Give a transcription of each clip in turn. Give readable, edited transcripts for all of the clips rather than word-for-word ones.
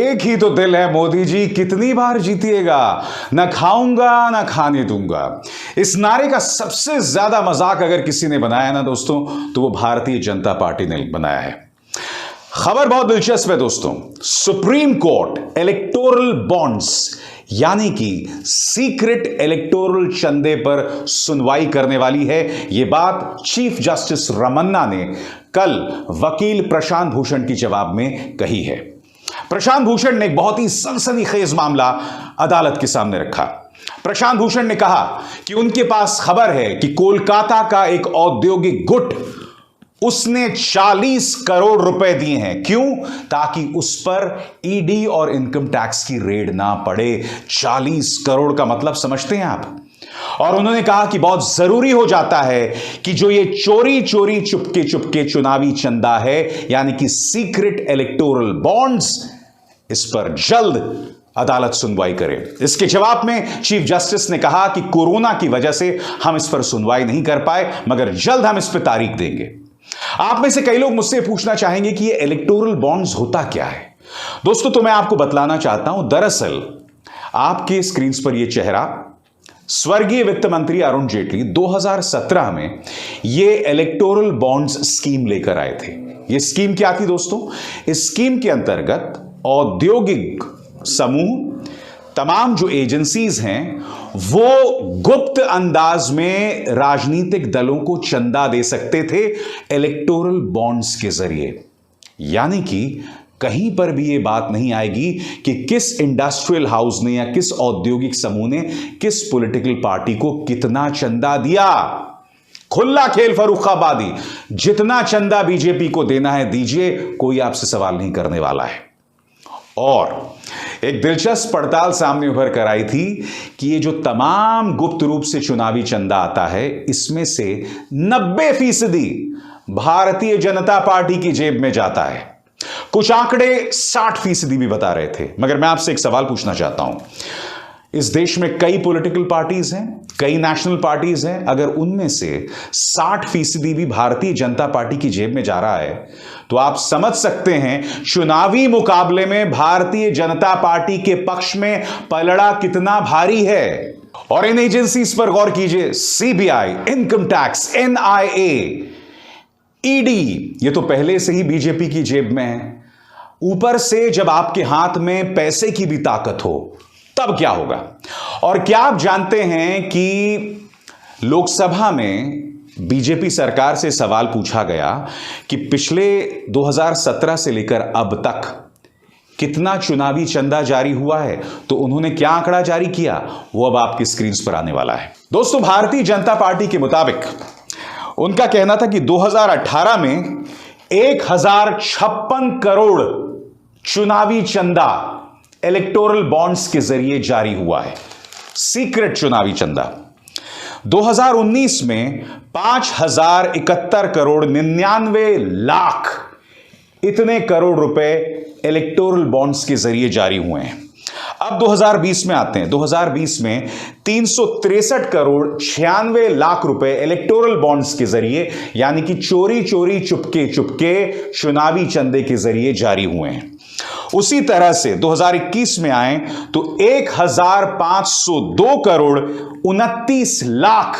एक ही तो दिल है मोदी जी, कितनी बार जीतिएगा, न खाऊंगा न खाने दूंगा। इस नारे का सबसे ज्यादा मजाक अगर किसी ने बनाया ना दोस्तों, तो वो भारतीय जनता पार्टी ने बनाया है। खबर बहुत दिलचस्प है दोस्तों। सुप्रीम कोर्ट इलेक्टोरल बॉन्ड्स यानी कि सीक्रेट इलेक्टोरल चंदे पर सुनवाई करने वाली है। यह बात चीफ जस्टिस रमन्ना ने कल वकील प्रशांत भूषण के जवाब में कही है। प्रशांत भूषण ने एक बहुत ही सनसनीखेज मामला अदालत के सामने रखा। प्रशांत भूषण ने कहा कि उनके पास खबर है कि कोलकाता का एक औद्योगिक गुट उसने 40 करोड़ रुपए दिए हैं। क्यों? ताकि उस पर ईडी और इनकम टैक्स की रेड ना पड़े। 40 करोड़ का मतलब समझते हैं आप? और उन्होंने कहा कि बहुत जरूरी हो जाता है कि जो ये चोरी चोरी चुपके चुपके चुनावी चंदा है यानी कि सीक्रेट इलेक्टोरल बॉन्ड्स, इस पर जल्द अदालत सुनवाई करे। इसके जवाब में चीफ जस्टिस ने कहा कि कोरोना की वजह से हम इस पर सुनवाई नहीं कर पाए, मगर जल्द हम इस पर तारीख देंगे। आप में से कई लोग मुझसे पूछना चाहेंगे कि ये इलेक्टोरल बॉन्ड्स होता क्या है। दोस्तों, तो मैं आपको बतलाना चाहता हूं, दरअसल आपके स्क्रीन पर यह चेहरा स्वर्गीय वित्त मंत्री अरुण जेटली 2017 में ये इलेक्टोरल बॉन्ड्स स्कीम लेकर आए थे। ये स्कीम क्या थी दोस्तों? इस स्कीम के अंतर्गत औद्योगिक समूह, तमाम जो एजेंसीज हैं, वो गुप्त अंदाज में राजनीतिक दलों को चंदा दे सकते थे इलेक्टोरल बॉन्ड्स के जरिए। यानी कि कहीं पर भी ये बात नहीं आएगी कि किस इंडस्ट्रियल हाउस ने या किस औद्योगिक समूह ने किस पॉलिटिकल पार्टी को कितना चंदा दिया। खुला खेल फर्रुखाबादी, जितना चंदा बीजेपी को देना है दीजिए, कोई आपसे सवाल नहीं करने वाला है। और एक दिलचस्प पड़ताल सामने उभर कर आई थी कि ये जो तमाम गुप्त रूप से चुनावी चंदा आता है, इसमें से 90% भारतीय जनता पार्टी की जेब में जाता है। कुछ आंकड़े 60% भी बता रहे थे। मगर मैं आपसे एक सवाल पूछना चाहता हूं, इस देश में कई पॉलिटिकल पार्टीज हैं, कई नेशनल पार्टीज हैं। अगर उनमें से 60% भी भारतीय जनता पार्टी की जेब में जा रहा है, तो आप समझ सकते हैं चुनावी मुकाबले में भारतीय जनता पार्टी के पक्ष में पलड़ा कितना भारी है। और इन एजेंसीज पर गौर कीजिए, CBI, income tax, NIA, ED, ये तो पहले से ही बीजेपी की जेब में है। ऊपर से जब आपके हाथ में पैसे की भी ताकत हो, तब क्या होगा? और क्या आप जानते हैं कि लोकसभा में बीजेपी सरकार से सवाल पूछा गया कि पिछले 2017 से लेकर अब तक कितना चुनावी चंदा जारी हुआ है, तो उन्होंने क्या आंकड़ा जारी किया, वो अब आपकी स्क्रीन पर आने वाला है। दोस्तों, भारतीय जनता पार्टी के मुताबिक उनका कहना था कि 2018 में 1056 करोड़ चुनावी चंदा इलेक्टोरल बॉन्ड्स के जरिए जारी हुआ है, सीक्रेट चुनावी चंदा। 2019 में 5071 करोड़ 99 लाख इतने करोड़ रुपए इलेक्टोरल बॉन्ड्स के जरिए जारी हुए हैं। अब 2020 में आते हैं। 2020 में 363 करोड़ 96 लाख रुपए इलेक्टोरल बॉन्ड्स के जरिए यानी कि चोरी चोरी चुपके चुपके चुनावी चंदे के जरिए जारी हुए हैं। उसी तरह से 2021 में आए तो 1502 करोड़ 29 लाख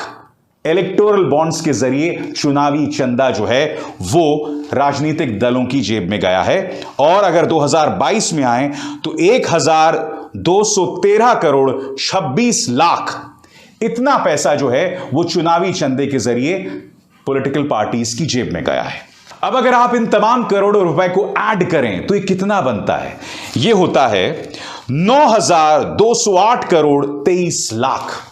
इलेक्टोरल बॉन्ड्स के जरिए चुनावी चंदा जो है वो राजनीतिक दलों की जेब में गया है। और अगर 2022 में आए तो 1213 करोड़ 26 लाख इतना पैसा जो है वो चुनावी चंदे के जरिए पॉलिटिकल पार्टीज की जेब में गया है। अब अगर आप इन तमाम करोड़ों रुपए को ऐड करें तो ये कितना बनता है? ये होता है 9208 करोड़ 23 लाख।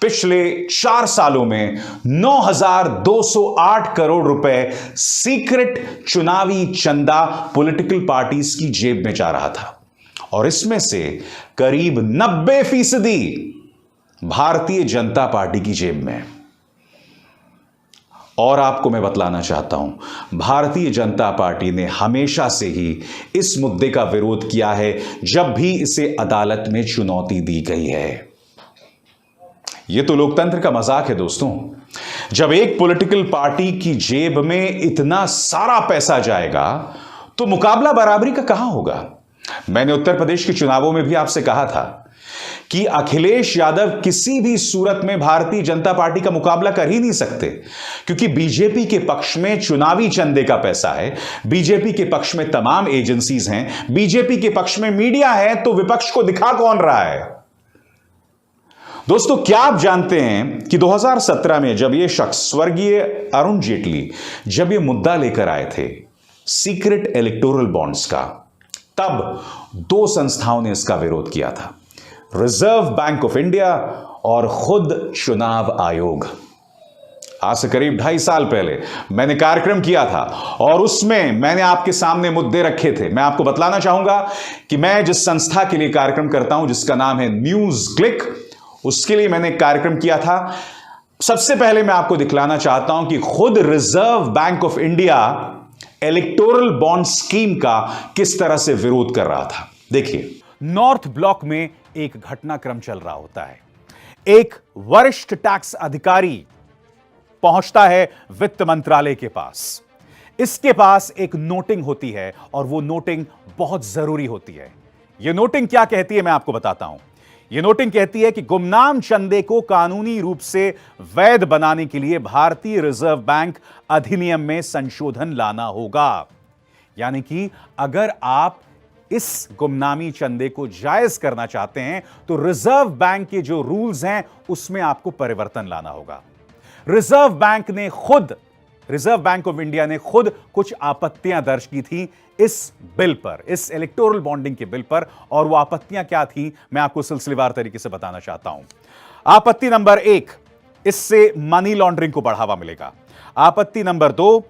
पिछले 4 सालों में 9208 करोड़ रुपए सीक्रेट चुनावी चंदा पॉलिटिकल पार्टीज की जेब में जा रहा था। और इसमें से करीब 90% भारतीय जनता पार्टी की जेब में है। और आपको मैं बतलाना चाहता हूं, भारतीय जनता पार्टी ने हमेशा से ही इस मुद्दे का विरोध किया है जब भी इसे अदालत में चुनौती दी गई है। यह तो लोकतंत्र का मजाक है दोस्तों। जब एक पॉलिटिकल पार्टी की जेब में इतना सारा पैसा जाएगा तो मुकाबला बराबरी का कहां होगा? मैंने उत्तर प्रदेश के चुनावों में भी आपसे कहा था कि अखिलेश यादव किसी भी सूरत में भारतीय जनता पार्टी का मुकाबला कर ही नहीं सकते, क्योंकि बीजेपी के पक्ष में चुनावी चंदे का पैसा है, बीजेपी के पक्ष में तमाम एजेंसीज हैं, बीजेपी के पक्ष में मीडिया है, तो विपक्ष को दिखा कौन रहा है? दोस्तों, क्या आप जानते हैं कि 2017 में जब यह शख्स स्वर्गीय अरुण जेटली जब यह मुद्दा लेकर आए थे सीक्रेट इलेक्टोरल बॉन्ड्स का, तब दो संस्थाओं ने इसका विरोध किया था, रिजर्व बैंक ऑफ इंडिया और खुद चुनाव आयोग। आज से करीब 2.5 साल पहले मैंने कार्यक्रम किया था और उसमें मैंने आपके सामने मुद्दे रखे थे। मैं आपको बतलाना चाहूंगा कि मैं जिस संस्था के लिए कार्यक्रम करता हूं, जिसका नाम है न्यूज क्लिक, उसके लिए मैंने कार्यक्रम किया था। सबसे पहले मैं आपको दिखलाना चाहता हूं कि खुद reserve bank of India electoral bond scheme का किस तरह से विरोध कर रहा था। देखिए, नॉर्थ ब्लॉक में एक घटनाक्रम चल रहा होता है। एक वरिष्ठ टैक्स अधिकारी पहुंचता है वित्त मंत्रालय के पास। इसके पास एक नोटिंग होती है और वो नोटिंग बहुत जरूरी होती है। यह नोटिंग क्या कहती है, मैं आपको बताता हूं। यह नोटिंग कहती है कि गुमनाम चंदे को कानूनी रूप से वैध बनाने के लिए भारतीय रिजर्व बैंक अधिनियम में संशोधन लाना होगा। यानी कि अगर आप इस गुमनामी चंदे को जायज करना चाहते हैं तो रिजर्व बैंक के जो रूल्स हैं उसमें आपको परिवर्तन लाना होगा। रिजर्व बैंक ऑफ इंडिया ने खुद कुछ आपत्तियां दर्ज की थी इस बिल पर, इस इलेक्टोरल बॉन्डिंग के बिल पर, और वो आपत्तियां क्या थी मैं आपको सिलसिलेवार तरीके से बताना चाहता हूं। आपत्ति नंबर 1, इससे मनी लॉन्ड्रिंग को बढ़ावा मिलेगा। आपत्ति नंबर 2,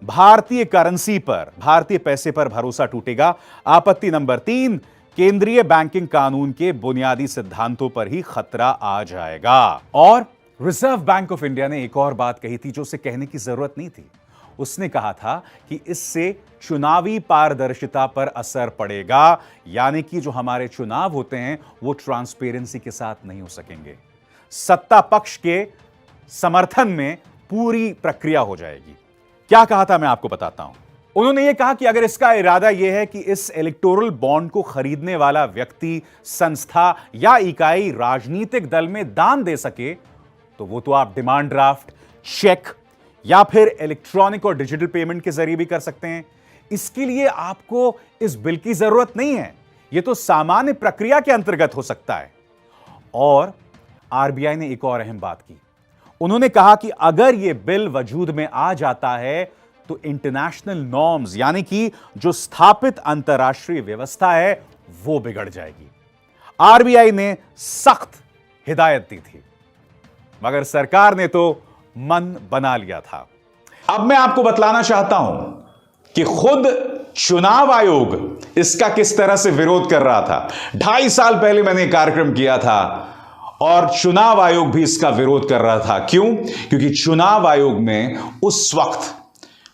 भारतीय करेंसी पर, भारतीय पैसे पर भरोसा टूटेगा। आपत्ति नंबर 3, केंद्रीय बैंकिंग कानून के बुनियादी सिद्धांतों पर ही खतरा आ जाएगा। और रिजर्व बैंक ऑफ इंडिया ने एक और बात कही थी जो उसे कहने की जरूरत नहीं थी। उसने कहा था कि इससे चुनावी पारदर्शिता पर असर पड़ेगा, यानी कि जो हमारे चुनाव होते हैं वो ट्रांसपेरेंसी के साथ नहीं हो सकेंगे। सत्ता पक्ष के समर्थन में पूरी प्रक्रिया हो जाएगी। क्या कहा था मैं आपको बताता हूं। उन्होंने यह कहा कि अगर इसका इरादा यह है कि इस इलेक्टोरल बॉन्ड को खरीदने वाला व्यक्ति, संस्था या इकाई राजनीतिक दल में दान दे सके तो वो तो आप डिमांड ड्राफ्ट, चेक या फिर इलेक्ट्रॉनिक और डिजिटल पेमेंट के जरिए भी कर सकते हैं। इसके लिए आपको इस बिल की जरूरत नहीं है, यह तो सामान्य प्रक्रिया के अंतर्गत हो सकता है। और आरबीआई ने एक और अहम बात की। उन्होंने कहा कि अगर यह बिल वजूद में आ जाता है तो इंटरनेशनल नॉर्म्स, यानी कि जो स्थापित अंतर्राष्ट्रीय व्यवस्था है, वो बिगड़ जाएगी। आरबीआई ने सख्त हिदायत दी थी, मगर सरकार ने तो मन बना लिया था। अब मैं आपको बतलाना चाहता हूं कि खुद चुनाव आयोग इसका किस तरह से विरोध कर रहा था। 2.5 साल पहले मैंने कार्यक्रम किया था और चुनाव आयोग भी इसका विरोध कर रहा था। क्यों? क्योंकि चुनाव आयोग में उस वक्त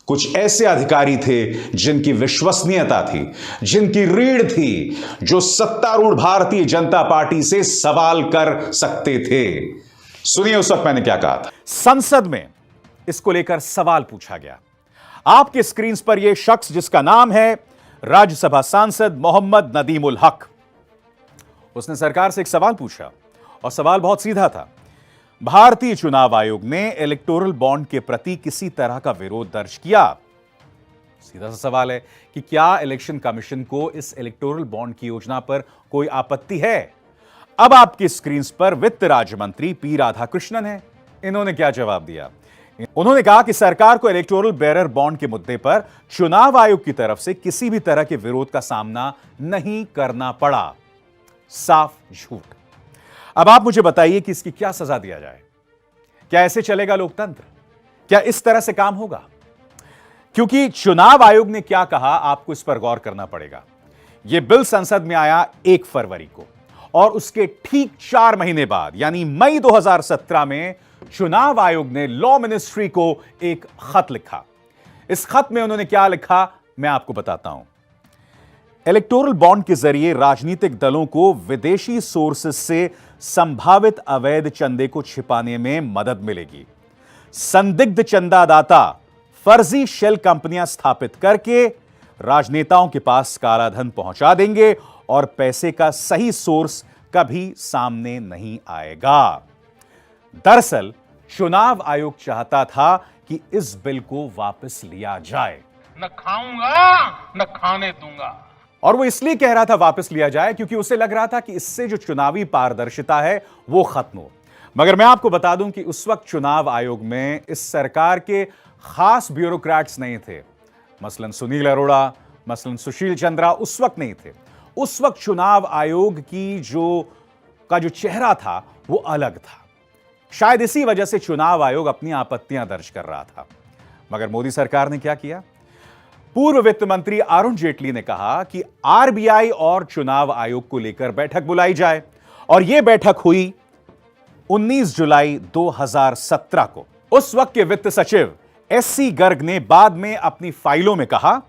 कुछ ऐसे अधिकारी थे जिनकी विश्वसनीयता थी, जिनकी रीढ़ थी, जो सत्तारूढ़ भारतीय जनता पार्टी से सवाल कर सकते थे। सुनिए उस वक्त मैंने क्या कहा था। संसद में इसको लेकर सवाल पूछा गया। आपके स्क्रीन पर यह शख्स जिसका नाम है राज्यसभा सांसद मोहम्मद नदीम उल हक, उसने सरकार से एक सवाल पूछा और सवाल बहुत सीधा था। भारतीय चुनाव आयोग ने इलेक्टोरल बॉन्ड के प्रति किसी तरह का विरोध दर्ज किया? सीधा सा सवाल है कि क्या इलेक्शन कमीशन को इस इलेक्टोरल बॉन्ड की योजना पर कोई आपत्ति है? अब आपकी स्क्रीन पर वित्त राज्य मंत्री पी राधाकृष्णन है। इन्होंने क्या जवाब दिया? उन्होंने कहा कि सरकार को इलेक्टोरल बेरर बॉन्ड के मुद्दे पर चुनाव आयोग की तरफ से किसी भी तरह के विरोध का सामना नहीं करना पड़ा। साफ झूठ। अब आप मुझे बताइए कि इसकी क्या सजा दिया जाए? क्या ऐसे चलेगा लोकतंत्र? क्या इस तरह से काम होगा? क्योंकि चुनाव आयोग ने क्या कहा, आपको इस पर गौर करना पड़ेगा। यह बिल संसद में आया 1 फरवरी को और उसके ठीक 4 महीने बाद यानी मई 2017 में चुनाव आयोग ने लॉ मिनिस्ट्री को एक खत लिखा। इस खत में उन्होंने क्या लिखा मैं आपको बताता हूं। इलेक्टोरल बॉन्ड के जरिए राजनीतिक दलों को विदेशी सोर्सेस से संभावित अवैध चंदे को छिपाने में मदद मिलेगी। संदिग्ध चंदादाता फर्जी शेल कंपनियां स्थापित करके राजनेताओं के पास काला धन पहुंचा देंगे और पैसे का सही सोर्स कभी सामने नहीं आएगा। दरअसल चुनाव आयोग चाहता था कि इस बिल को वापस लिया जाए। न खाऊंगा न खाने दूंगा। और वो इसलिए कह रहा था वापस लिया जाए क्योंकि उसे लग रहा था कि इससे जो चुनावी पारदर्शिता है वो खत्म हो। मगर मैं आपको बता दूं कि उस वक्त चुनाव आयोग में इस सरकार के खास ब्यूरोक्रेट्स नहीं थे। मसलन सुनील अरोड़ा, मसलन सुशील चंद्रा उस वक्त नहीं थे। उस वक्त चुनाव आयोग की जो चेहरा था वो अलग था। शायद इसी वजह से चुनाव आयोग अपनी आपत्तियां दर्ज कर रहा था। मगर मोदी सरकार ने क्या किया? पूर्व वित्त मंत्री अरुण जेटली ने कहा कि आरबीआई और चुनाव आयोग को लेकर बैठक बुलाई जाए और यह बैठक हुई 19 जुलाई 2017 को। उस वक्त के वित्त सचिव एससी गर्ग ने बाद में अपनी फाइलों में कहा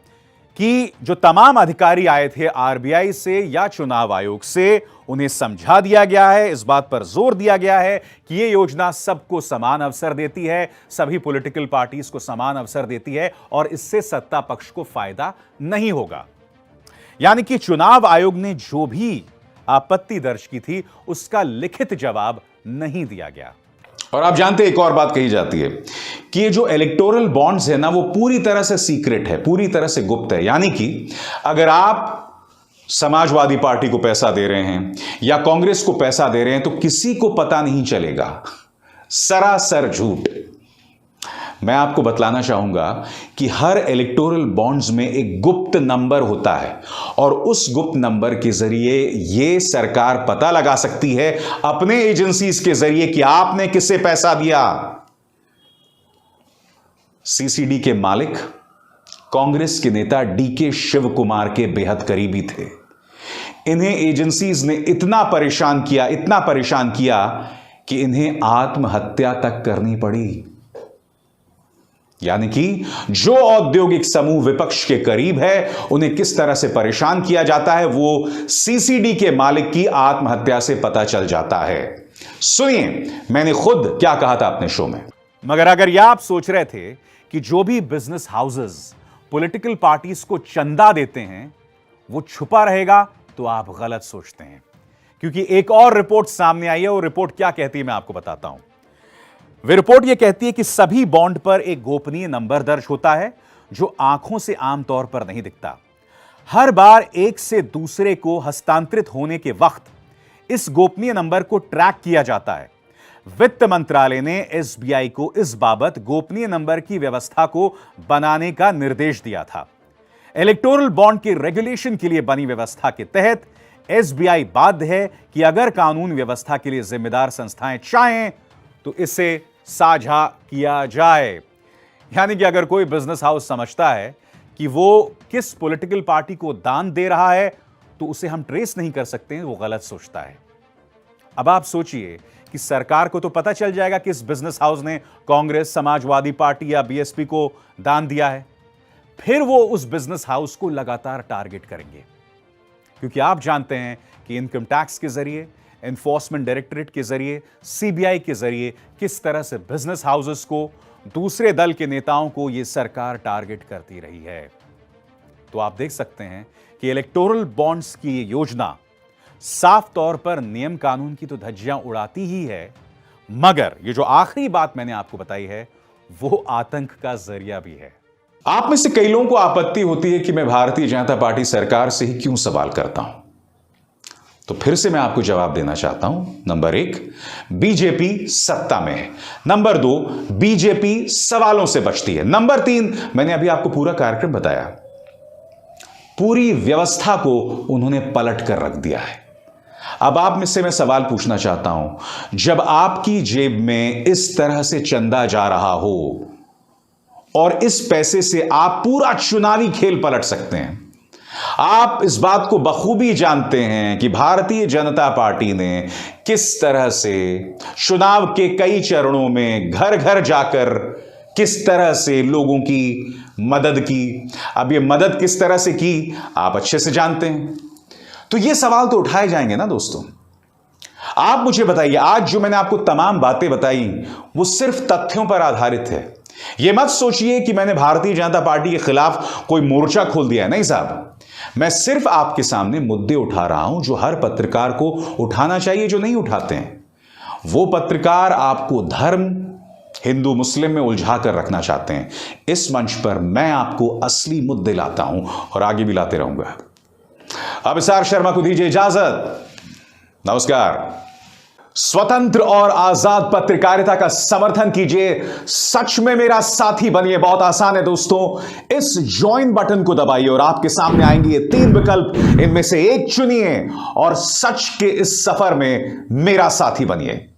कि जो तमाम अधिकारी आए थे आरबीआई से या चुनाव आयोग से, उन्हें समझा दिया गया है, इस बात पर जोर दिया गया है कि यह योजना सबको समान अवसर देती है, सभी पॉलिटिकल पार्टीज को समान अवसर देती है और इससे सत्ता पक्ष को फायदा नहीं होगा। यानी कि चुनाव आयोग ने जो भी आपत्ति दर्ज की थी उसका लिखित जवाब नहीं दिया गया। और आप जानते हैं एक और बात कही जाती है कि ये जो इलेक्टोरल बॉन्ड्स है ना वो पूरी तरह से सीक्रेट है, पूरी तरह से गुप्त है। यानी कि अगर आप समाजवादी पार्टी को पैसा दे रहे हैं या कांग्रेस को पैसा दे रहे हैं तो किसी को पता नहीं चलेगा। सरासर झूठ। मैं आपको बतलाना चाहूंगा कि हर इलेक्टोरल बॉन्ड्स में एक गुप्त नंबर होता है और उस गुप्त नंबर के जरिए यह सरकार पता लगा सकती है अपने एजेंसीज के जरिए कि आपने किससे पैसा दिया। सीसीडी के मालिक कांग्रेस के नेता डीके शिव कुमार के बेहद करीबी थे। इन्हें एजेंसीज ने इतना परेशान किया कि इन्हें आत्महत्या तक करनी पड़ी। यानी कि जो औद्योगिक समूह विपक्ष के करीब है उन्हें किस तरह से परेशान किया जाता है वो सीसीडी के मालिक की आत्महत्या से पता चल जाता है। सुनिए मैंने खुद क्या कहा था अपने शो में। मगर अगर यह आप सोच रहे थे कि जो भी बिजनेस हाउसेस पॉलिटिकल पार्टीज को चंदा देते हैं वो छुपा रहेगा तो आप गलत सोचते हैं, क्योंकि एक और रिपोर्ट सामने आई है। और रिपोर्ट क्या कहती है मैं आपको बताता हूं। वह रिपोर्ट यह कहती है कि सभी बॉन्ड पर एक गोपनीय नंबर दर्ज होता है जो आंखों से आमतौर पर नहीं दिखता। हर बार एक से दूसरे को हस्तांतरित होने के वक्त इस गोपनीय नंबर को ट्रैक किया जाता है। वित्त मंत्रालय ने एसबीआई को इस बाबत गोपनीय नंबर की व्यवस्था को बनाने का निर्देश दिया था। इलेक्टोरल बॉन्ड के रेगुलेशन के लिए बनी व्यवस्था के तहत एसबीआई बाध्य है कि अगर कानून व्यवस्था के लिए जिम्मेदार संस्थाएं चाहें तो इसे साझा किया जाए। यानी कि अगर कोई बिजनेस हाउस समझता है कि वो किस पॉलिटिकल पार्टी को दान दे रहा है तो उसे हम ट्रेस नहीं कर सकते, वो गलत सोचता है। अब आप सोचिए कि सरकार को तो पता चल जाएगा कि इस बिजनेस हाउस ने कांग्रेस, समाजवादी पार्टी या बीएसपी को दान दिया है, फिर वो उस बिजनेस हाउस को लगातार टारगेट करेंगे। क्योंकि आप जानते हैं कि इनकम टैक्स के जरिए, एनफोर्समेंट डायरेक्टरेट के जरिए, सीबीआई के जरिए किस तरह से बिजनेस हाउसेस को, दूसरे दल के नेताओं को यह सरकार टारगेट करती रही है। तो आप देख सकते हैं कि इलेक्टोरल बॉन्ड्स की यह योजना साफ तौर पर नियम कानून की तो धज्जियां उड़ाती ही है, मगर ये जो आखिरी बात मैंने आपको बताई है वो आतंक का जरिया भी है। आप में से कई लोगों को आपत्ति होती है कि मैं भारतीय जनता पार्टी सरकार से ही क्यों सवाल करता हूं, तो फिर से मैं आपको जवाब देना चाहता हूं। नंबर 1, बीजेपी सत्ता में है। नंबर 2, बीजेपी सवालों से बचती है। नंबर 3, मैंने अभी आपको पूरा कार्यक्रम बताया, पूरी व्यवस्था को उन्होंने पलट कर रख दिया है। अब आप में से मैं सवाल पूछना चाहता हूं, जब आपकी जेब में इस तरह से चंदा जा रहा हो और इस पैसे से आप पूरा चुनावी खेल पलट सकते हैं, आप इस बात को बखूबी जानते हैं कि भारतीय जनता पार्टी ने किस तरह से चुनाव के कई चरणों में घर घर जाकर किस तरह से लोगों की मदद की। अब ये मदद किस तरह से की आप अच्छे से जानते हैं। तो ये सवाल तो उठाए जाएंगे ना दोस्तों। आप मुझे बताइए, आज जो मैंने आपको तमाम बातें बताई वो सिर्फ तथ्यों पर आधारित है, यह मत सोचिए कि मैंने भारतीय जनता पार्टी के खिलाफ कोई मोर्चा खोल दिया है, नहीं साहब। मैं सिर्फ आपके सामने मुद्दे उठा रहा हूं जो हर पत्रकार को उठाना चाहिए, जो नहीं उठाते हैं। वो पत्रकार आपको धर्म, हिंदू मुस्लिम में उलझा कर रखना चाहते हैं। इस मंच पर मैं आपको असली मुद्दे लाता हूं और आगे भी लाते रहूंगा। अब एसआर शर्मा को दीजिए इजाजत। नमस्कार। स्वतंत्र और आजाद पत्रकारिता का समर्थन कीजिए, सच में मेरा साथी बनिए। बहुत आसान है दोस्तों, इस ज्वाइन बटन को दबाइए और आपके सामने आएंगे ये 3 विकल्प, इनमें से एक चुनिए और सच के इस सफर में मेरा साथी बनिए।